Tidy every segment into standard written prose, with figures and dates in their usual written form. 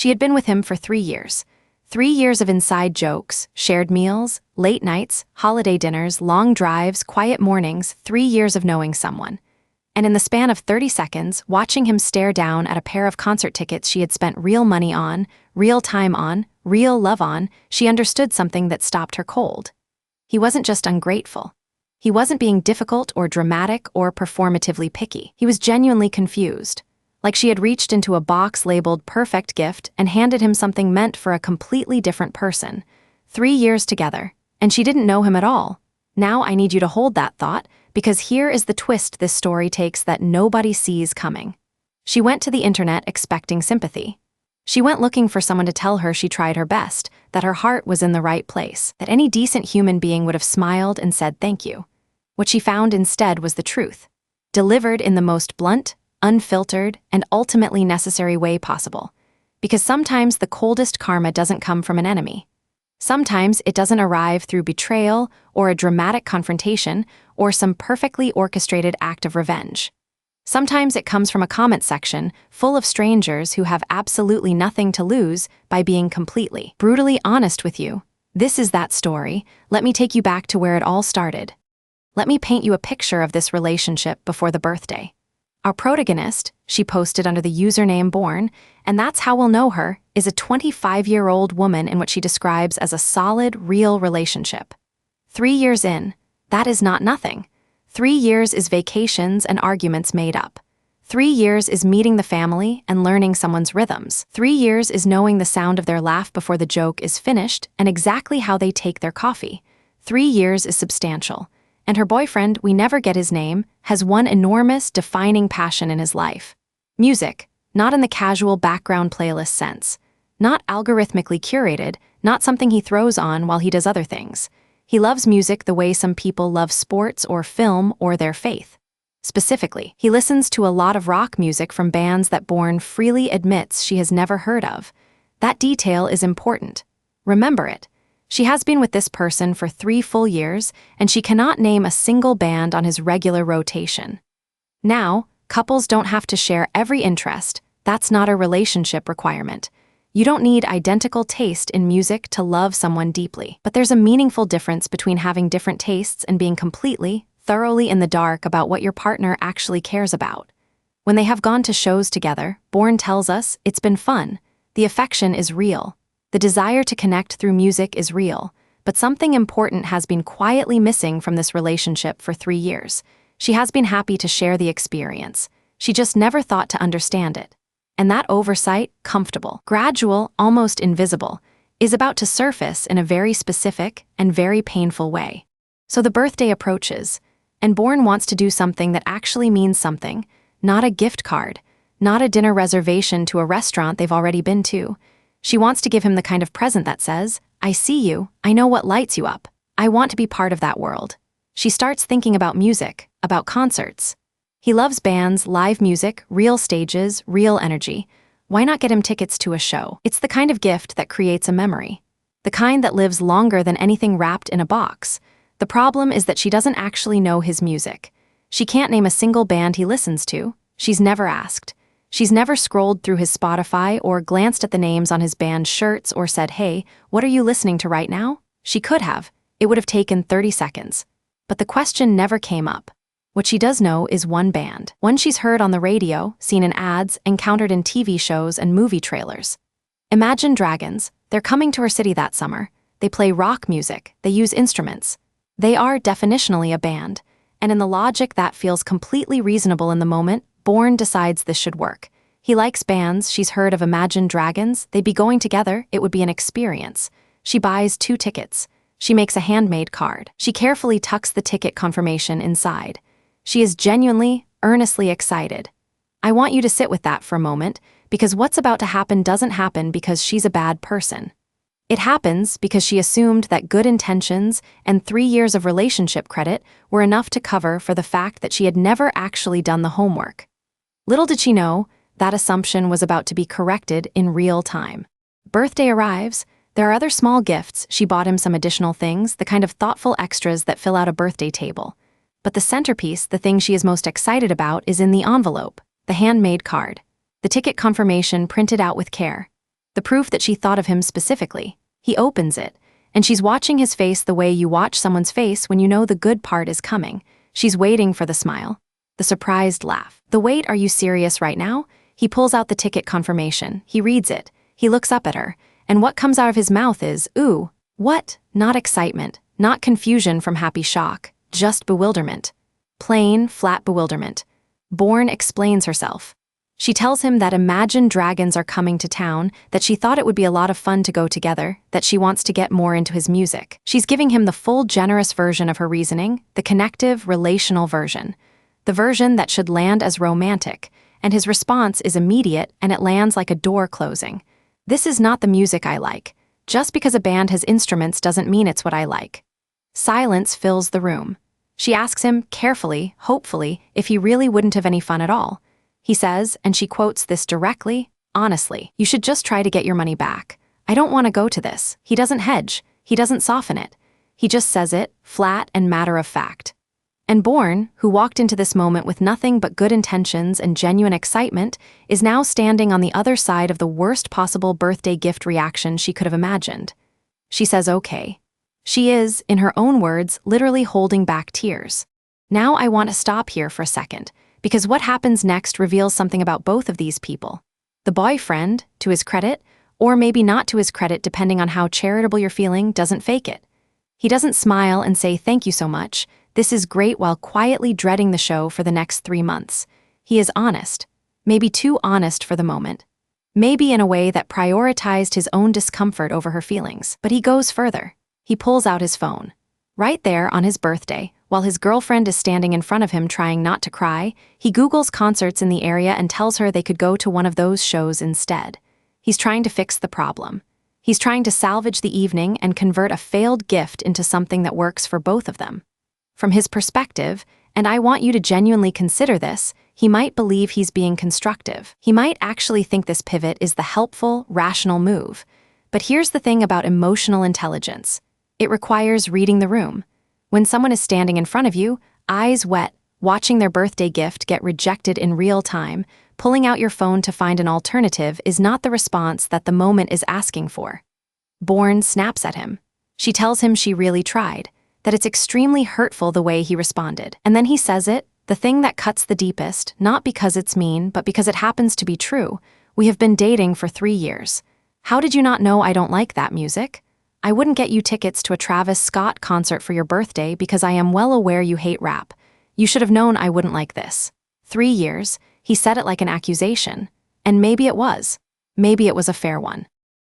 She had been with him for 3 years. 3 years of inside jokes, shared meals, late nights, holiday dinners, long drives, quiet mornings, 3 years of knowing someone. And in the span of 30 seconds, watching him stare down at a pair of concert tickets she had spent real money on, real time on, real love on, she understood something that stopped her cold. He wasn't just ungrateful. He wasn't being difficult or dramatic or performatively picky. He was genuinely confused, like she had reached into a box labeled perfect gift and handed him something meant for a completely different person. 3 years together, and she didn't know him at all. Now I need you to hold that thought, because here is the twist this story takes that nobody sees coming. She went to the internet expecting sympathy. She went looking for someone to tell her she tried her best, that her heart was in the right place, that any decent human being would have smiled and said thank you. What she found instead was the truth, delivered in the most blunt, unfiltered, and ultimately necessary way possible. Because sometimes the coldest karma doesn't come from an enemy. Sometimes it doesn't arrive through betrayal or a dramatic confrontation or some perfectly orchestrated act of revenge. Sometimes it comes from a comment section full of strangers who have absolutely nothing to lose by being completely, brutally honest with you. This is that story. Let me take you back to where it all started. Let me paint you a picture of this relationship before the birthday. Our protagonist, she posted under the username Born, and that's how we'll know her, is a 25-year-old woman in what she describes as a solid, real relationship. 3 years in, that is not nothing. 3 years is vacations and arguments made up. 3 years is meeting the family and learning someone's rhythms. 3 years is knowing the sound of their laugh before the joke is finished and exactly how they take their coffee. 3 years is substantial. And her boyfriend, we never get his name, has one enormous, defining passion in his life. Music, not in the casual background playlist sense. Not algorithmically curated, not something he throws on while he does other things. He loves music the way some people love sports or film or their faith. Specifically, he listens to a lot of rock music from bands that Born freely admits she has never heard of. That detail is important. Remember it. She has been with this person for 3 full years, and she cannot name a single band on his regular rotation. Now, couples don't have to share every interest. That's not a relationship requirement. You don't need identical taste in music to love someone deeply. But there's a meaningful difference between having different tastes and being completely, thoroughly in the dark about what your partner actually cares about. When they have gone to shows together, Born tells us it's been fun. The affection is real. The desire to connect through music is real, but something important has been quietly missing from this relationship for 3 years. She has been happy to share the experience. She just never thought to understand it. And that oversight, comfortable, gradual, almost invisible, is about to surface in a very specific and very painful way. So the birthday approaches, and Born wants to do something that actually means something, not a gift card, not a dinner reservation to a restaurant they've already been to. She wants to give him the kind of present that says, I see you, I know what lights you up. I want to be part of that world. She starts thinking about music, about concerts. He loves bands, live music, real stages, real energy. Why not get him tickets to a show? It's the kind of gift that creates a memory. The kind that lives longer than anything wrapped in a box. The problem is that she doesn't actually know his music. She can't name a single band he listens to. She's never asked. She's never scrolled through his Spotify or glanced at the names on his band shirts or said, hey, what are you listening to right now? She could have. It would have taken 30 seconds. But the question never came up. What she does know is one band. One she's heard on the radio, seen in ads, encountered in TV shows and movie trailers. Imagine Dragons. They're coming to her city that summer. They play rock music. They use instruments. They are definitionally a band. And in the logic that feels completely reasonable in the moment, Born decides this should work. He likes bands, she's heard of Imagine Dragons, they'd be going together, it would be an experience. She buys 2 tickets. She makes a handmade card. She carefully tucks the ticket confirmation inside. She is genuinely, earnestly excited. I want you to sit with that for a moment, because what's about to happen doesn't happen because she's a bad person. It happens because she assumed that good intentions and 3 years of relationship credit were enough to cover for the fact that she had never actually done the homework. Little did she know, that assumption was about to be corrected in real time. Birthday arrives. There are other small gifts. She bought him some additional things, the kind of thoughtful extras that fill out a birthday table. But the centerpiece, the thing she is most excited about, is in the envelope, the handmade card. The ticket confirmation printed out with care. The proof that she thought of him specifically. He opens it, and she's watching his face the way you watch someone's face when you know the good part is coming. She's waiting for the smile, the surprised laugh. The wait, are you serious right now? He pulls out the ticket confirmation. He reads it. He looks up at her, and what comes out of his mouth is, ooh, what? Not excitement, not confusion from happy shock, just bewilderment. Plain, flat bewilderment. Bourne explains herself. She tells him that Imagine Dragons are coming to town, that she thought it would be a lot of fun to go together, that she wants to get more into his music. She's giving him the full, generous version of her reasoning, the connective, relational version. The version that should land as romantic, and his response is immediate and it lands like a door closing. This is not the music I like. Just because a band has instruments doesn't mean it's what I like. Silence fills the room. She asks him, carefully, hopefully, if he really wouldn't have any fun at all. He says, and she quotes this directly, honestly, you should just try to get your money back. I don't want to go to this. He doesn't hedge. He doesn't soften it. He just says it, flat and matter of fact. And Bourne, who walked into this moment with nothing but good intentions and genuine excitement, is now standing on the other side of the worst possible birthday gift reaction she could have imagined. She says okay. She is, in her own words, literally holding back tears. Now I want to stop here for a second, because what happens next reveals something about both of these people. The boyfriend, to his credit, or maybe not to his credit depending on how charitable you're feeling, doesn't fake it. He doesn't smile and say thank you so much, this is great, while quietly dreading the show for the next 3 months. He is honest, maybe too honest for the moment. Maybe in a way that prioritized his own discomfort over her feelings. But he goes further. He pulls out his phone. Right there on his birthday, while his girlfriend is standing in front of him trying not to cry, he Googles concerts in the area and tells her they could go to one of those shows instead. He's trying to fix the problem. He's trying to salvage the evening and convert a failed gift into something that works for both of them. From his perspective, and I want you to genuinely consider this, he might believe he's being constructive. He might actually think this pivot is the helpful, rational move. But here's the thing about emotional intelligence. It requires reading the room. When someone is standing in front of you, eyes wet, watching their birthday gift get rejected in real time, pulling out your phone to find an alternative is not the response that the moment is asking for. Bourne snaps at him. She tells him she really tried, that it's extremely hurtful the way he responded. And then he says it, the thing that cuts the deepest, not because it's mean, but because it happens to be true. We have been dating for 3 years. How did you not know I don't like that music? I wouldn't get you tickets to a Travis Scott concert for your birthday because I am well aware you hate rap. You should have known I wouldn't like this. 3 years, he said it like an accusation. And maybe it was. Maybe it was a fair one.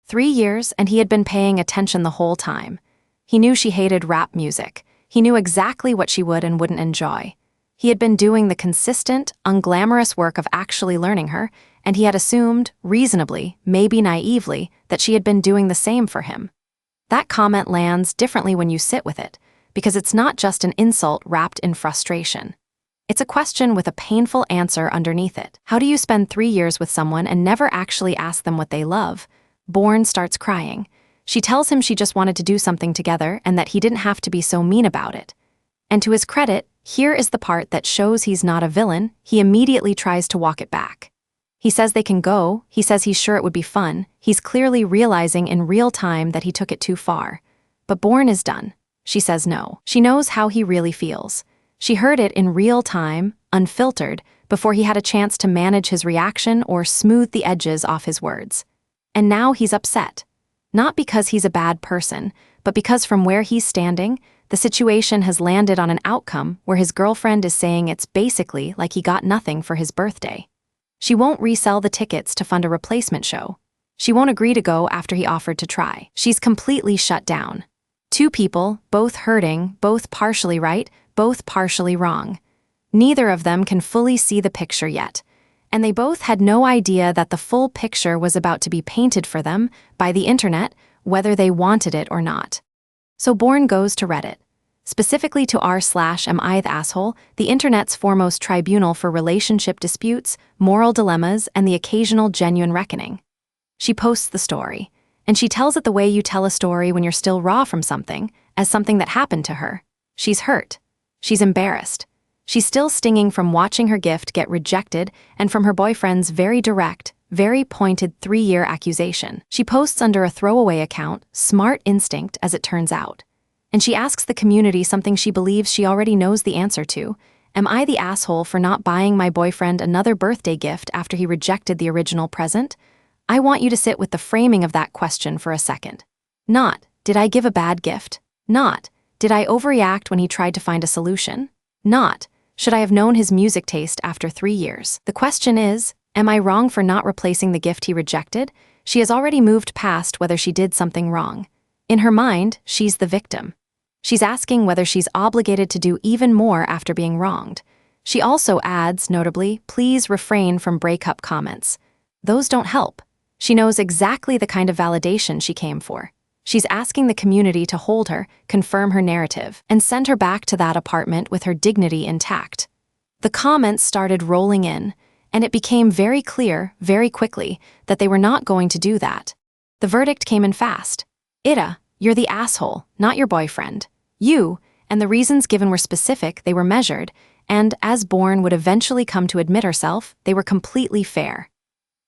3 years, and he had been paying attention the whole time. He knew she hated rap music. He knew exactly what she would and wouldn't enjoy. He had been doing the consistent, unglamorous work of actually learning her, and he had assumed, reasonably, maybe naively, that she had been doing the same for him. That comment lands differently when you sit with it, because it's not just an insult wrapped in frustration. It's a question with a painful answer underneath it. How do you spend 3 years with someone and never actually ask them what they love? Bourne starts crying. She tells him she just wanted to do something together and that he didn't have to be so mean about it. And to his credit, here is the part that shows he's not a villain. He immediately tries to walk it back. He says they can go, he says he's sure it would be fun, he's clearly realizing in real time that he took it too far. But Bourne is done. She says no. She knows how he really feels. She heard it in real time, unfiltered, before he had a chance to manage his reaction or smooth the edges off his words. And now he's upset. Not because he's a bad person, but because from where he's standing, the situation has landed on an outcome where his girlfriend is saying it's basically like he got nothing for his birthday. She won't resell the tickets to fund a replacement show. She won't agree to go after he offered to try. She's completely shut down. 2 people, both hurting, both partially right, both partially wrong. Neither of them can fully see the picture yet. And they both had no idea that the full picture was about to be painted for them by the internet, whether they wanted it or not. So Bourne goes to Reddit, specifically to r/am I the asshole, the internet's foremost tribunal for relationship disputes, moral dilemmas, and the occasional genuine reckoning. She posts the story, and she tells it the way you tell a story when you're still raw from something, as something that happened to her. She's hurt. She's embarrassed. She's still stinging from watching her gift get rejected and from her boyfriend's very direct, very pointed 3-year accusation. She posts under a throwaway account, Smart Instinct as it turns out. And she asks the community something she believes she already knows the answer to. Am I the asshole for not buying my boyfriend another birthday gift after he rejected the original present? I want you to sit with the framing of that question for a second. Not, did I give a bad gift? Not, did I overreact when he tried to find a solution? Not, should I have known his music taste after 3 years? The question is, am I wrong for not replacing the gift he rejected? She has already moved past whether she did something wrong. In her mind, she's the victim. She's asking whether she's obligated to do even more after being wronged. She also adds, notably, please refrain from breakup comments. Those don't help. She knows exactly the kind of validation she came for. She's asking the community to hold her, confirm her narrative, and send her back to that apartment with her dignity intact. The comments started rolling in, and it became very clear, very quickly, that they were not going to do that. The verdict came in fast. Aita, you're the asshole, not your boyfriend. You, and the reasons given were specific, they were measured, and, as Bourne would eventually come to admit herself, they were completely fair.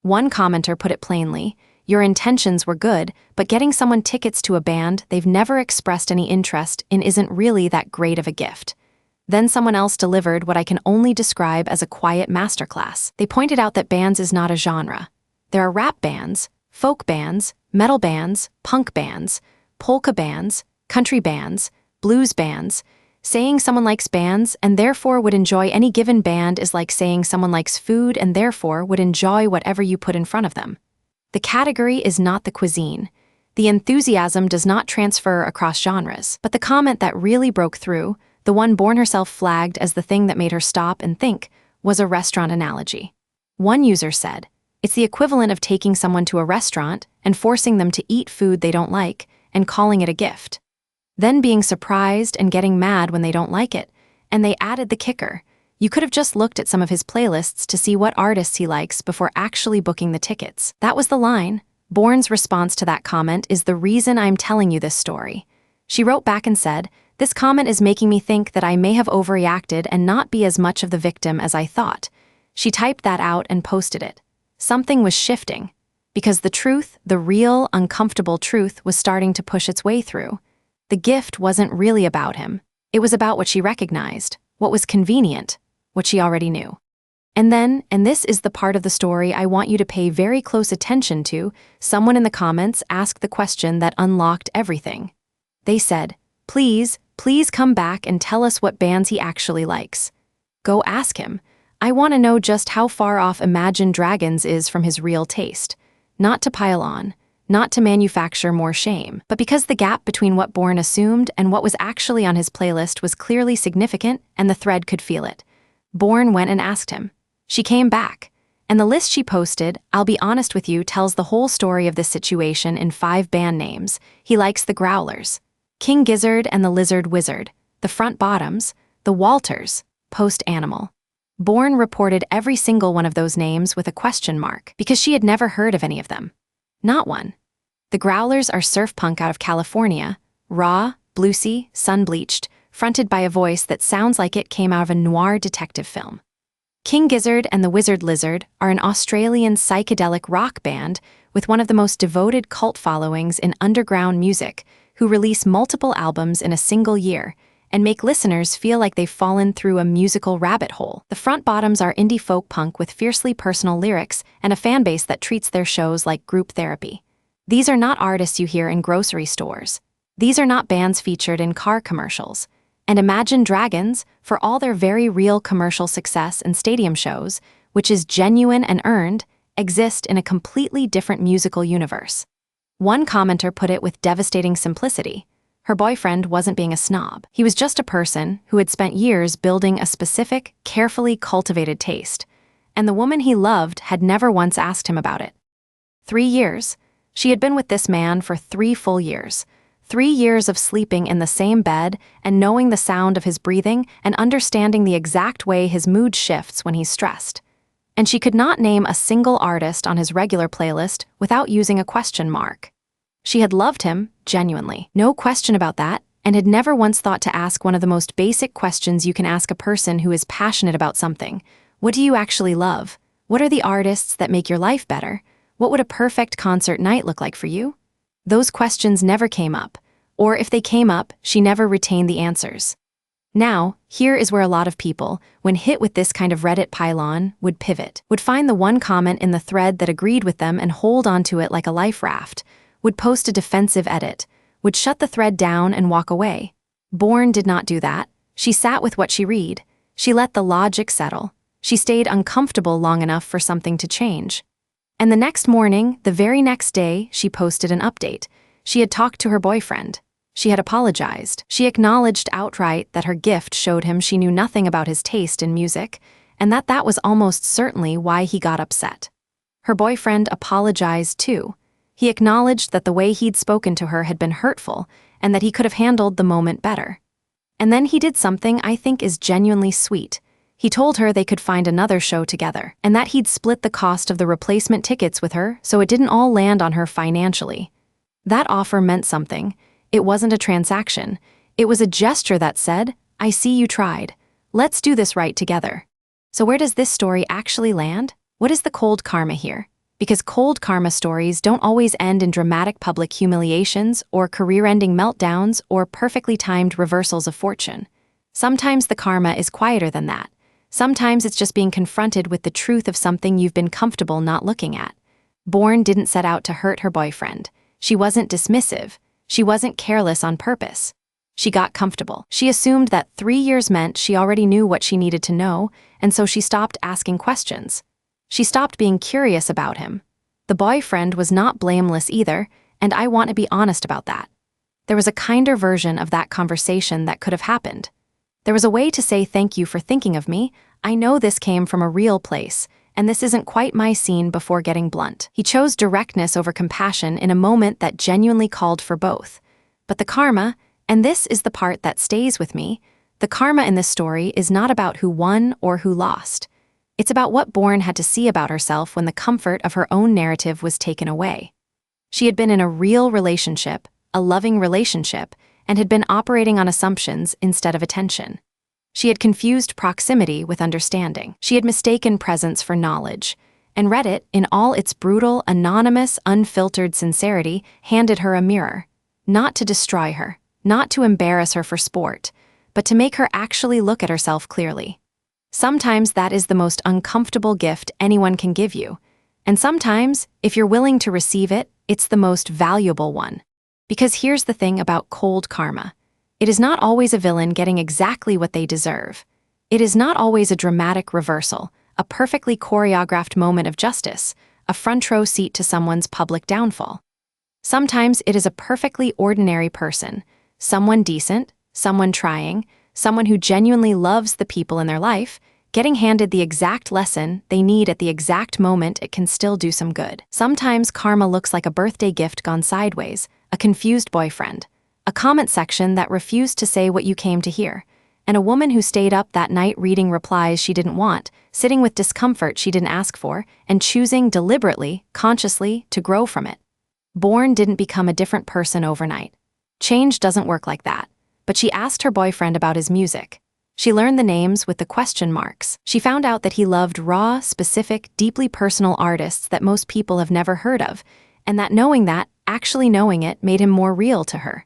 One commenter put it plainly, your intentions were good, but getting someone tickets to a band they've never expressed any interest in isn't really that great of a gift. Then someone else delivered what I can only describe as a quiet masterclass. They pointed out that bands is not a genre. There are rap bands, folk bands, metal bands, punk bands, polka bands, country bands, blues bands. Saying someone likes bands and therefore would enjoy any given band is like saying someone likes food and therefore would enjoy whatever you put in front of them. The category is not the cuisine. The enthusiasm does not transfer across genres, but the comment that really broke through, the one Bourne herself flagged as the thing that made her stop and think, was a restaurant analogy. One user said, it's the equivalent of taking someone to a restaurant and forcing them to eat food they don't like and calling it a gift. Then being surprised and getting mad when they don't like it, and they added the kicker. You could have just looked at some of his playlists to see what artists he likes before actually booking the tickets. That was the line. Bourne's response to that comment is the reason I'm telling you this story. She wrote back and said, this comment is making me think that I may have overreacted and not be as much of the victim as I thought. She typed that out and posted it. Something was shifting, because the truth, the real, uncomfortable truth, was starting to push its way through. The gift wasn't really about him. It was about what she recognized, what was convenient, what she already knew. And then, and this is the part of the story I want you to pay very close attention to, someone in the comments asked the question that unlocked everything. They said, please come back and tell us what bands he actually likes. Go ask him. I want to know just how far off Imagine Dragons is from his real taste. Not to pile on, not to manufacture more shame, but because the gap between what Bourne assumed and what was actually on his playlist was clearly significant and the thread could feel it. Bourne went and asked him. She came back, and the list she posted, I'll be honest with you, tells the whole story of this situation in 5 band names. He likes the Growlers, King Gizzard and the Lizard Wizard, the Front Bottoms, the Walters, Post Animal. Bourne reported every single one of those names with a question mark because she had never heard of any of them. Not one. The Growlers are surf punk out of California, raw, bluesy, sun-bleached, fronted by a voice that sounds like it came out of a noir detective film. King Gizzard and the Wizard Lizard are an Australian psychedelic rock band with one of the most devoted cult followings in underground music, who release multiple albums in a single year and make listeners feel like they've fallen through a musical rabbit hole. The Front Bottoms are indie folk punk with fiercely personal lyrics and a fan base that treats their shows like group therapy. These are not artists you hear in grocery stores. These are not bands featured in car commercials. And Imagine Dragons, for all their very real commercial success and stadium shows, which is genuine and earned, exist in a completely different musical universe. One commenter put it with devastating simplicity. Her boyfriend wasn't being a snob. He was just a person who had spent years building a specific, carefully cultivated taste, and the woman he loved had never once asked him about it. 3 years. She had been with this man for 3 full years. 3 years of sleeping in the same bed and knowing the sound of his breathing and understanding the exact way his mood shifts when he's stressed. And she could not name a single artist on his regular playlist without using a question mark. She had loved him, genuinely, no question about that, and had never once thought to ask one of the most basic questions you can ask a person who is passionate about something. What do you actually love? What are the artists that make your life better? What would a perfect concert night look like for you? Those questions never came up, or if they came up, she never retained the answers. Now, here is where a lot of people, when hit with this kind of Reddit pylon, would pivot, would find the one comment in the thread that agreed with them and hold onto it like a life raft, would post a defensive edit, would shut the thread down and walk away. Bourne did not do that. She sat with what she read. She let the logic settle. She stayed uncomfortable long enough for something to change. And the next morning, the very next day, she posted an update. She had talked to her boyfriend. She had apologized. She acknowledged outright that her gift showed him she knew nothing about his taste in music, and that was almost certainly why he got upset. Her boyfriend apologized too. He acknowledged that the way he'd spoken to her had been hurtful, and that he could have handled the moment better. And then he did something I think is genuinely sweet. He told her they could find another show together, and that he'd split the cost of the replacement tickets with her so it didn't all land on her financially. That offer meant something. It wasn't a transaction. It was a gesture that said, "I see you tried. Let's do this right together." So where does this story actually land? What is the cold karma here? Because cold karma stories don't always end in dramatic public humiliations or career-ending meltdowns or perfectly timed reversals of fortune. Sometimes the karma is quieter than that. Sometimes it's just being confronted with the truth of something you've been comfortable not looking at. Bourne didn't set out to hurt her boyfriend. She wasn't dismissive. She wasn't careless on purpose. She got comfortable. She assumed that 3 years meant she already knew what she needed to know, and so she stopped asking questions. She stopped being curious about him. The boyfriend was not blameless either, and I want to be honest about that. There was a kinder version of that conversation that could have happened. There was a way to say thank you for thinking of me. I know this came from a real place, and this isn't quite my scene before getting blunt. He chose directness over compassion in a moment that genuinely called for both. But the karma, and this is the part that stays with me, the karma in this story is not about who won or who lost. It's about what Bourne had to see about herself when the comfort of her own narrative was taken away. She had been in a real relationship, a loving relationship, and had been operating on assumptions instead of attention. She had confused proximity with understanding. She had mistaken presence for knowledge. And Reddit, in all its brutal, anonymous, unfiltered sincerity, handed her a mirror. Not to destroy her, not to embarrass her for sport, but to make her actually look at herself clearly. Sometimes that is the most uncomfortable gift anyone can give you. And sometimes, if you're willing to receive it, it's the most valuable one. Because here's the thing about cold karma. It is not always a villain getting exactly what they deserve. It is not always a dramatic reversal, a perfectly choreographed moment of justice, a front row seat to someone's public downfall. Sometimes it is a perfectly ordinary person, someone decent, someone trying, someone who genuinely loves the people in their life, getting handed the exact lesson they need at the exact moment it can still do some good. Sometimes karma looks like a birthday gift gone sideways, a confused boyfriend, a comment section that refused to say what you came to hear, and a woman who stayed up that night reading replies she didn't want, sitting with discomfort she didn't ask for, and choosing deliberately, consciously, to grow from it. Bourne didn't become a different person overnight. Change doesn't work like that. But she asked her boyfriend about his music. She learned the names with the question marks. She found out that he loved raw, specific, deeply personal artists that most people have never heard of, and that knowing that, actually knowing it, made him more real to her.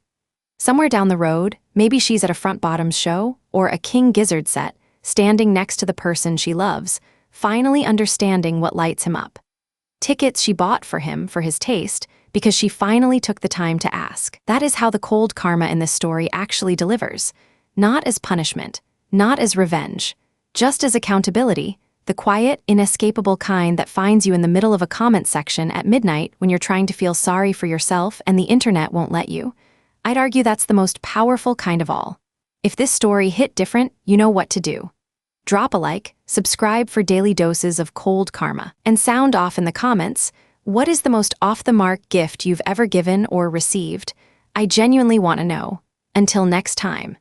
Somewhere down the road, maybe she's at a Front Bottoms show or a King Gizzard set, standing next to the person she loves, finally understanding what lights him up. Tickets she bought for him for his taste because she finally took the time to ask. That is how the cold karma in this story actually delivers. Not as punishment, not as revenge, just as accountability, the quiet, inescapable kind that finds you in the middle of a comment section at midnight when you're trying to feel sorry for yourself and the internet won't let you. I'd argue that's the most powerful kind of all. If this story hit different, you know what to do. Drop a like, subscribe for daily doses of cold karma, and sound off in the comments, what is the most off-the-mark gift you've ever given or received? I genuinely want to know. Until next time.